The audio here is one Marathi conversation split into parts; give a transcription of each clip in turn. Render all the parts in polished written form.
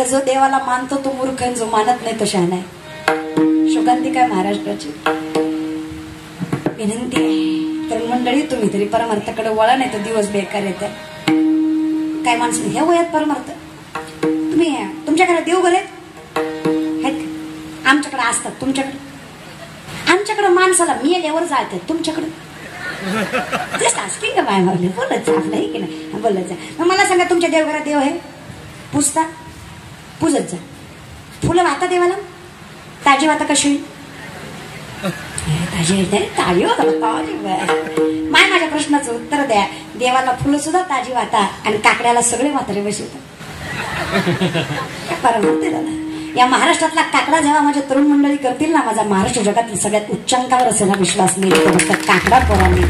जो देवाला मानतो तो मूर्ख आहे, जो मानत नाही तो शहाणा आहे. शोकांतिका महाराष्ट्राची विनंती आहे. तर मंडळी तुम्ही तरी परमार्थाकडे वळा, नाही तर दिवस बेकार येत आहे. काय माणसं ह्या वयात परमार्थ तुम्ही तुमच्या घरात देव घरे आहेत? आमच्याकडे असतात. तुमच्याकडे आमच्याकडे माणसाला मेल्यावर जाळतात. तुमच्याकडे जस्ट आस्किंग का बाय मारले बोलत आपलं आहे की नाही बोलत जा. मग मला सांगा तुमच्या देवघरात देव आहे? पुजता? पूजत जा. फुलं वाहता देवाला? ताजी वाहता कशी? ताजी ताजी माय माझ्या प्रश्नाचं उत्तर द्या. देवाला फुलं सुद्धा ताजी वाहता आणि काकड्याला सगळे म्हातारे बसवतात. परमार्थ दादा या महाराष्ट्रातला काकडा जेव्हा माझ्या तरुण मंडळी करतील ना, माझा महाराष्ट्र जगातील सगळ्यात उच्चांकावर असेल ना विश्वास मी काकडा पोरांनी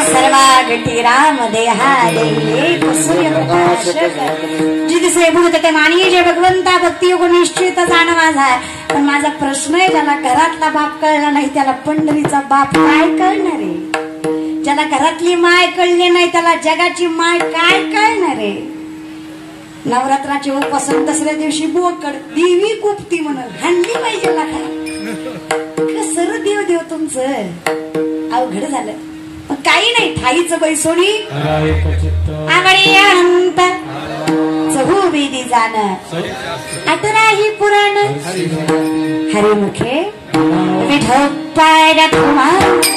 सर्वागठी राम देहाले सूर्यप्रकाश जिथे भूत ते मानिये जे भगवंता भक्ती योग निश्चित जाण माझा. पण माझा प्रश्न आहे, ज्याला घरातला बाप कळला नाही त्याला पंढरीचा बाप काय कळणार आहे? ज्याला घरातली माय कळली नाही त्याला जगाची माय काय कळणार आहे? नवरात्राचे उपासन दुसऱ्या दिवशी बोकड देवी कुपती म्हणून हाणली पाहिजे कसर देव देव तुमचं अवघड झालं. काही नाही ठाईच बैसोडी आवडी अंत सहू विधी जाण आतराही पुराण हरिमुखे विठोपाय कुमार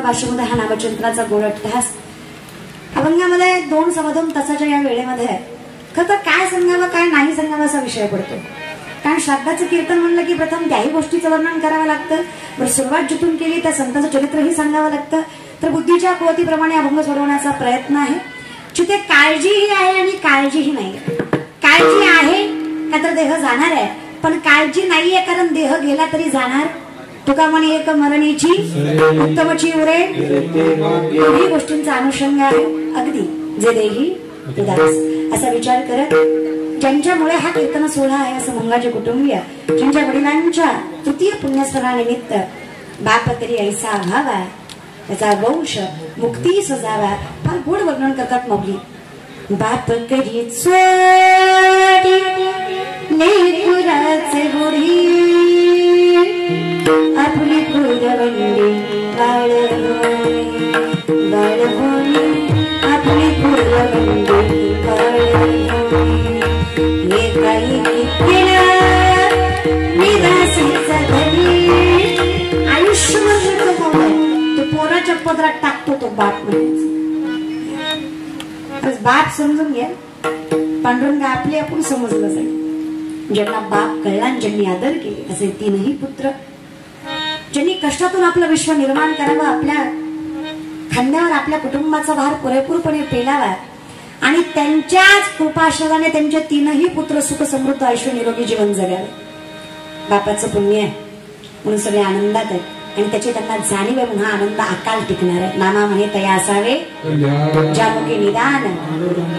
भाषेमध्ये हा नामचिंतनाचा गोड अट्टहास अभंगामध्ये 2 सव्वा 2 तासाच्या या वेळेमध्ये खरं तर काय सांगावं काय नाही सांगावं असा विषय पडतो. कारण श्राद्धाचं कीर्तन म्हणलं की प्रथम त्याही गोष्टीचं वर्णन करावं लागतं. बरं सुरुवात जिथून केली त्या संतांचं चरित्रही सांगावं लागतं. तर बुद्धीच्या कुवतीप्रमाणे अभंग सोडवण्याचा प्रयत्न आहे. जिथे काळजीही आहे आणि काळजीही नाही. काळजी आहे का तर देह जाणार आहे, पण काळजी नाहीये कारण देह गेला तरी जाणार. तुका म्हणे एक मरणीची उत्तमची उरे. दोन्ही गोष्टींचा अनुषंग आहे. अगदी जे देही उदास असा विचार करत ज्यांच्यामुळे हा कीर्तन सोहळा आहे असं मंगाचे कुटुंबीय, ज्यांच्या वडिलांच्या तृतीय पुण्यस्मरणानिमित्त बाप तरी ऐसा अभाव आहे त्याचा वंश मुक्ती सजावा फार गोड वर्णन करतात माऊली. बाप करी चोरी लेकराचे बुढी आपली पुरवंडी बाळगोणी बाळगोणी आपली पुरवंडी बाळगोणी एकाएकी केला निराशेचा धनी. आयुष्यभर जो कमवलाय तो पोराच्या पदरात टाकतो तो बाप म्हणायचा. बाप समजून घ्या पांडुरंग आपले आपण समजलं जाईल. ज्यांना बाप कळला ज्यांनी आदर केले असे तीनही पुत्र ज्यांनी कष्टातून आपलं विश्व निर्माण करावं, आपल्या खांद्यावर आपल्या कुटुंबाचा भार पुरेपूरपणे पेलावा आणि त्यांच्याच कृपाश्रयाने त्यांचे तीनही पुत्र सुख समृद्ध आयुष्य निरोगी जीवन जगावे. बापाचं पुण्य आहे म्हणून सगळे आनंदात आहेत आणि त्याची त्यांना जाणीव आहे म्हणून हा आनंद अकाल टिकणार आहे. नामा म्हणे तया असावे ज्यामुखे निदान.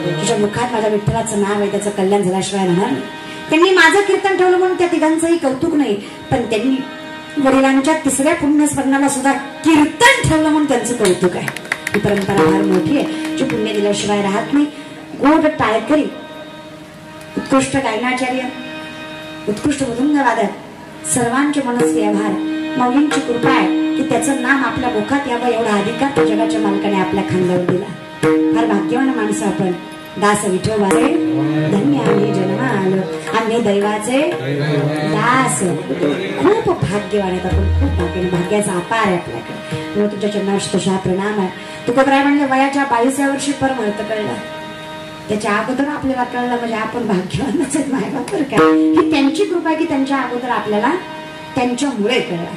तिच्या मुखात माझ्या विठ्ठलाचं नाव आहे, त्याचं कल्याण झाल्याशिवाय राहणार नाही. त्यांनी माझं कीर्तन ठेवलं म्हणून त्या तिघांचंही कौतुक नाही, पण त्यांनी वडिलांच्या तिसऱ्या पुण्यस्मरणाला सुद्धा कीर्तन ठेवलं म्हणून त्यांचं कौतुक आहे. ही परंपरा फार मोठी आहे जी पुण्य दिल्याशिवाय राहत नाही. गोड टाळकरी, उत्कृष्ट गायनाचार्य, उत्कृष्ट मृदुंग वादक, सर्वांचे मनस्वी आभार. माऊलींची कृपा आहे की त्याचं नाम आपल्या मुखात यावं एवढा अधिकार त्या जगाच्या मालकाने आपल्या खांद्यावर दिला. फार भाग्यवान माणसं आपण. दास विठोबाचे धन्य आम्ही जन्म आलो, आम्ही दैवाचे दास. खूप भाग्यवान आहेत आपण, खूप भाग्याचा अपार आहे आपल्याकडे. म्हणून तुमच्या चरणावर तशा प्रणाम आहे. तुकोबराय म्हणले वयाच्या 22व्या वर्षी परम अर्थ कळला. त्याच्या अगोदर आपल्याला कळलं म्हणजे आपण भाग्यवानच आहेत मायबाप. काय ही त्यांची कृपा आहे की त्यांच्या अगोदर आपल्याला त्यांच्यामुळे कळला.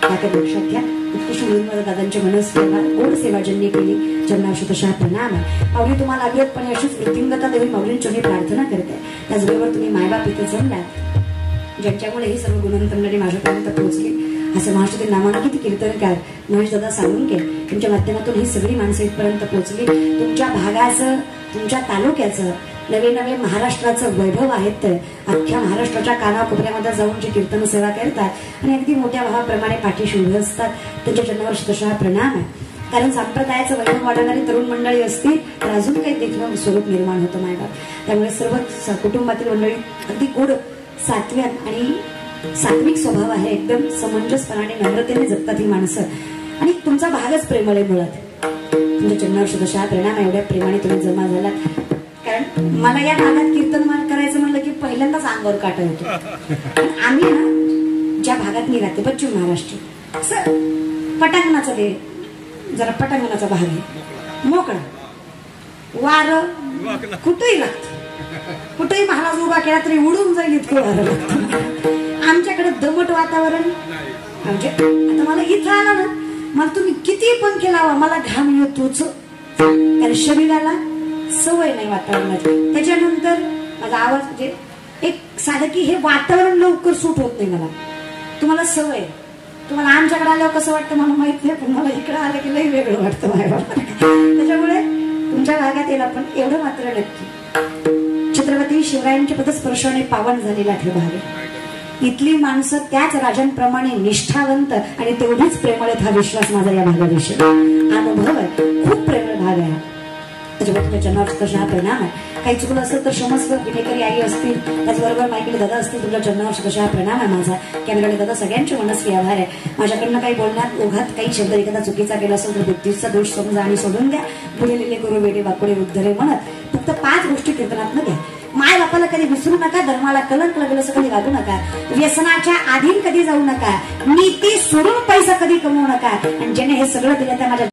त्याकडे लक्षात घ्या. उत्कृष्ट मुलींमध्ये दादांच्या मनस्वी गोड सेवा ज्यांनी केली चरणावर तशा प्रणाम आहे. माऊली तुम्हाला अविरतपणे अशीच वृत्तिंगता देवी माऊलींची मी प्रार्थना करते. त्याचबरोबर तुम्ही मायबाप इथे जमलात ज्यांच्यामुळे ही सर्व गुणवंत मंडळी माझ्यापर्यंत पोहोचली. असं महाराष्ट्रातील नामांकित किती कीर्तनकार महेश दादा साळुंखे तुमच्या माध्यमातून ही सगळी माणसं इथपर्यंत पोहोचली. तुमच्या भागाचं, तुमच्या तालुक्याचं, नवे नवे महाराष्ट्राचं वैभव आहेत. तर अख्ख्या महाराष्ट्राच्या कानाकोपऱ्यामध्ये जाऊन जी कीर्तन सेवा करतात आणि अगदी मोठ्या भावाप्रमाणे पाठीशी उभे असतात त्यांच्या चरणावर तशा प्रणाम आहे. कारण संप्रदायाचं वैभव वाढवणारी तरुण मंडळी असतील तर अजून काही देखील स्वरूप निर्माण होतं मायबाप. त्यामुळे सर्व कुटुंबातील मंडळी अगदी गोड सात्विक आणि सात्विक स्वभाव आहे. एकदम समंजसपणाने नम्रतेने जगतात ही माणसं आणि तुमचा भागच प्रेमळ आहे मुळात. तुमच्या चरणावर तशा प्रणाम. एवढ्या प्रेमाने तुम्ही जमा झालात. कारण मला या भागात कीर्तन करायचं म्हणलं की पहिल्यांदाच अंगावर काटा होतो. आम्ही ना ज्या भागात मी राहते पश्चिम महाराष्ट्र असं पटांगणाचा दे जरा पटांगणाचा भाग आहे. मोकळा वारं कुठेही लागतं, कुठेही महाराज उभा केला तरी उडून जाईल इतकं वारं लागतं. आमच्याकडे दमट वातावरण म्हणजे आता मला इथं आला ना मला तुम्ही किती पण केला मला घाम येतोच. कारण शरीराला सवय नाही वातावरणाची. त्याच्यानंतर माझा आवाज म्हणजे एक साधं की हे वातावरण लवकर सूट होत नाही मला. तुम्हाला सवय, तुम्हाला आमच्याकडे आल्यावर कसं वाटतं मला माहित नाही, पण मला इकडे आलं की लई वेगळं वाटतं माझ्या. त्याच्यामुळे तुमच्या भागात येईल आपण एवढं मात्र नक्की छत्रपती शिवरायांच्या पदस्पर्शाने पावन झालेला हे भाग आहे. इथली माणसं त्याच राजांप्रमाणे निष्ठावंत आणि तेवढीच प्रेमळ आहेत हा विश्वास माझा या भागाविषयी अनुभव आहे. खूप प्रेमळ भाग आहे. त्याच्याबरोबर चरणावर तशा प्रणाम आहे. काही चुकलं असेल तर क्षमस्व. विठेकरी आई असतील, त्याचबरोबर माईकडे दादा असतील, तुमच्या चरणावर तशा प्रणाम आहे माझा. कॅमेराकडे दादा सगळ्यांचे मनस्वी आभार आहे. माझ्याकडनं काही बोलण्यात ओघात काही शब्द एखादा चुकीचा केला असेल तर बुद्धीचा दोष समजा आणि सोडून द्या. बुडलेले गुरु वेडे वाकुडे उद्धरे म्हणत फक्त 5 गोष्टी कीर्तनात घ्या. माय बापाला कधी विसरू नका, धर्माला कलंक लागेल असं कधी वागू नका, व्यसनाच्या आधीन कधी जाऊ नका, नीती सोडून पैसा कधी कमवू नका. आणि ज्याने हे सगळं दिलं त्या माझ्या